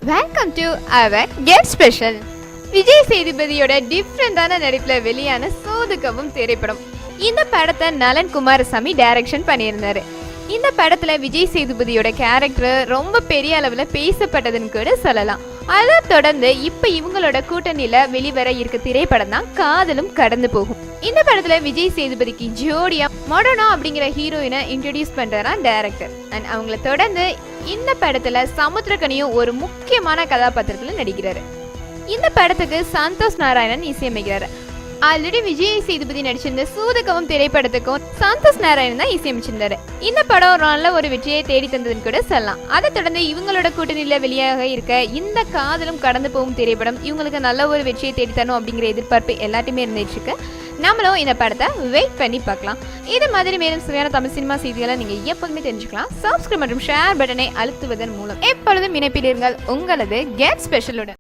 Welcome to our get special. Vijay சேதுபதியோட டிஃப்ரெண்டான நடிப்பில் வெளியான சோதுகவும் திரைப்படம். இந்த படத்தை நலன் குமாரசாமி டைரக்ஷன் பண்ணியிருந்தாரு. இந்த படத்துல விஜய் சேதுபதியோட கேரக்டர் ரொம்ப பெரிய அளவுல பேசப்பட்டதுன்னு கூட சொல்லலாம். அதை தொடர்ந்து இப்ப இவங்களோட கூட்டணியில வெளிவர இருக்க திரைப்படம் தான் காதலும் கடந்து போகும். இந்த படத்துல விஜய் சேதுபதிக்கு ஜோடியா மொடனா அப்படிங்கிற ஹீரோயினை இன்ட்ரோடியூஸ் பண்றாரா டைரக்டர். அண்ட் அவங்கள தொடர்ந்து இந்த படத்துல சமுத்திரக்கனியும் ஒரு முக்கியமான கதாபாத்திரத்துல நடிக்கிறாரு. இந்த படத்துக்கு சந்தோஷ் நாராயணன் இசையமைக்கிறாரு. ஆல்ரெடி விஜய் சேதுபதி நடிச்சிருந்த சூதகவும் திரைப்படத்துக்கும் சந்தோஷ் நாராயணன் தான் இசையமைச்சிருந்தாரு. இந்த படம் நல்ல ஒரு வெற்றியை தேடி தந்ததுன்னு கூட சொல்லலாம். அதை தொடர்ந்து இவங்களோட கூட்டணியில வெளியாக இருக்க இந்த காதலும் கடந்து போகும் திரைப்படம் இவங்களுக்கு நல்ல ஒரு வெற்றியை தேடி தரணும் அப்படிங்கிற எதிர்பார்ப்பு எல்லாத்தையுமே இருந்துட்டு இருக்கு. நம்மளும் இந்த படத்தை வெயிட் பண்ணி பார்க்கலாம். இது மாதிரி மேலும் சுவையான தமிழ் சினிமா செய்திகளை நீங்க எப்போதுமே தெரிஞ்சுக்கலாம். சப்ஸ்கிரைப் மற்றும் ஷேர் பட்டனை அழுத்துவதன் மூலம் எப்பொழுதும் இணைப்பில் இருங்கள் உங்களது கெட் ஸ்பெஷலுடன்.